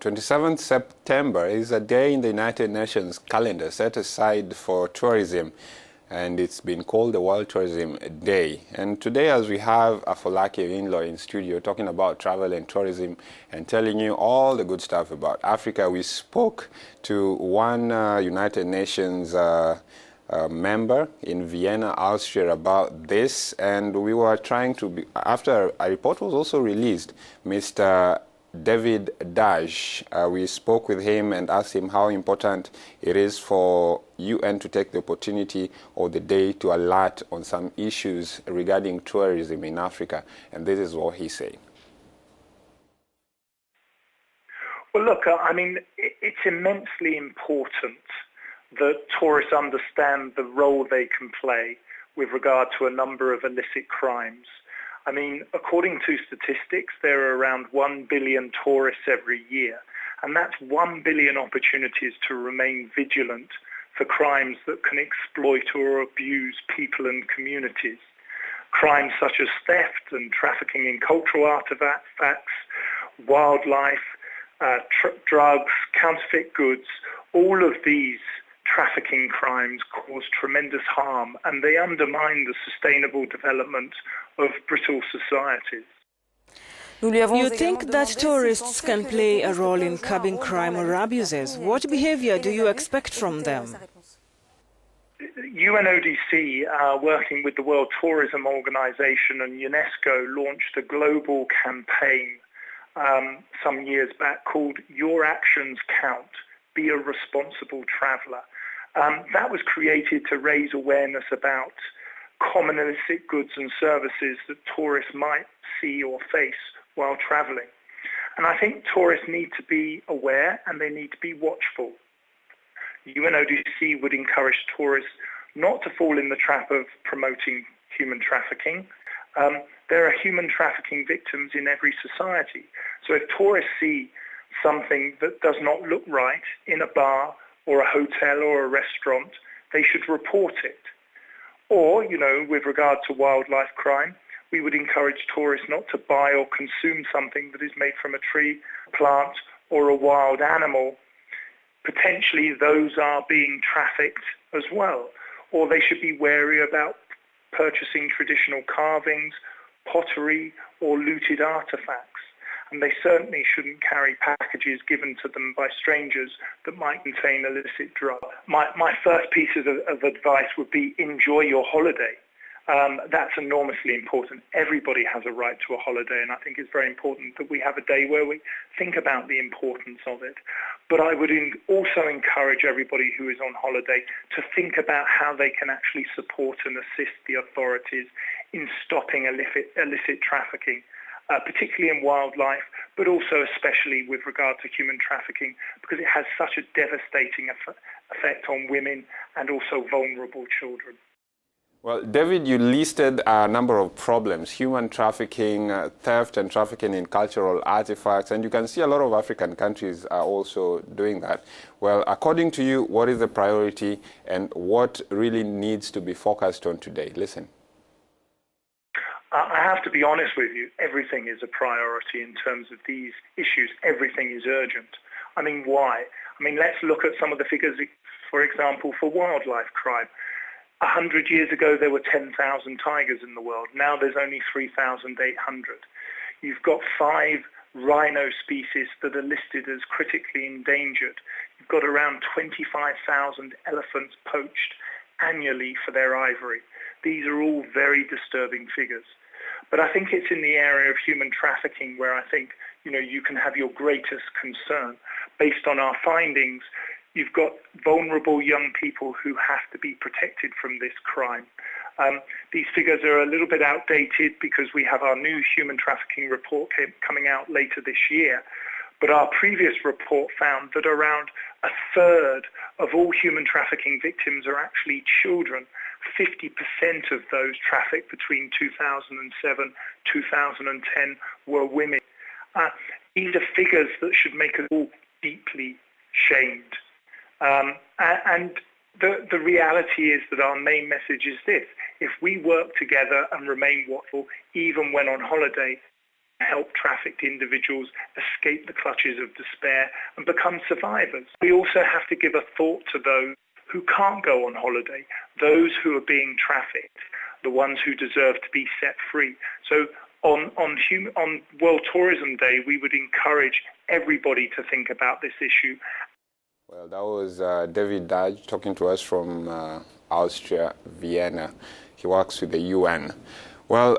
27th September is a day in the United Nations calendar set aside for tourism, and it's been called the World Tourism Day. And today, as we have Afolake in-law in studio talking about travel and tourism and telling you all the good stuff about Africa, we spoke to one United Nations member in Vienna, Austria about this, and we were trying to, after a report was also released, Mr. David Dadge, we spoke with him and asked him how important it is for UN to take the opportunity or the day to alert on some issues regarding tourism in Africa, and this is what he said. Well, look, I mean, it's immensely important that tourists understand the role they can play with regard to a number of illicit crimes. I mean, according to statistics, there are around 1 billion tourists every year, and that's 1 billion opportunities to remain vigilant for crimes that can exploit or abuse people and communities. Crimes such as theft and trafficking in cultural artifacts, wildlife, drugs, counterfeit goods, all of these trafficking crimes cause tremendous harm, and they undermine the sustainable development of brittle societies. You think that tourists can play a role in curbing crime or abuses? What behavior do you expect from them? UNODC, working with the World Tourism Organization and UNESCO, launched a global campaign some years back called Your Actions Count, Be a Responsible Traveller. That was created to raise awareness about common illicit goods and services that tourists might see or face while travelling. And I think tourists need to be aware and they need to be watchful. UNODC would encourage tourists not to fall in the trap of promoting human trafficking. There are human trafficking victims in every society. So if tourists see something that does not look right in a bar or a hotel or a restaurant, they should report it. Or, with regard to wildlife crime, we would encourage tourists not to buy or consume something that is made from a tree, plant, or a wild animal. Potentially those are being trafficked as well. Or they should be wary about purchasing traditional carvings, pottery, or looted artifacts. And they certainly shouldn't carry packages given to them by strangers that might contain illicit drugs. My first piece of advice would be enjoy your holiday. That's enormously important. Everybody has a right to a holiday, and I think it's very important that we have a day where we think about the importance of it. But I would also encourage everybody who is on holiday to think about how they can actually support and assist the authorities in stopping illicit trafficking. Particularly in wildlife, but also especially with regard to human trafficking, because it has such a devastating effect on women and also vulnerable children. Well, David, you listed a number of problems: human trafficking, theft and trafficking in cultural artifacts, and you can see a lot of African countries are also doing that. Well, according to you, what is the priority and what really needs to be focused on today? Listen. I have to be honest with you, everything is a priority in terms of these issues. Everything is urgent. I mean, why? I mean, let's look at some of the figures, for example, for wildlife crime. 100 years ago, there were 10,000 tigers in the world. Now there's only 3,800. You've got 5 rhino species that are listed as critically endangered. You've got around 25,000 elephants poached annually for their ivory. These are all very disturbing figures. But I think it's in the area of human trafficking where I think, you can have your greatest concern. Based on our findings, you've got vulnerable young people who have to be protected from this crime. These figures are a little bit outdated because we have our new human trafficking report coming out later this year. But our previous report found that around a third of all human trafficking victims are actually children. 50% of those trafficked between 2007 2010 were women. These are figures that should make us all deeply shamed. And the reality is that our main message is this: if we work together and remain watchful, even when on holiday, help trafficked individuals escape the clutches of despair and become survivors. We also have to give a thought to those who can't go on holiday, those who are being trafficked, the ones who deserve to be set free. So on World Tourism Day, we would encourage everybody to think about this issue. Well, that was David Dadge talking to us from Austria, Vienna. He works with the UN. Well.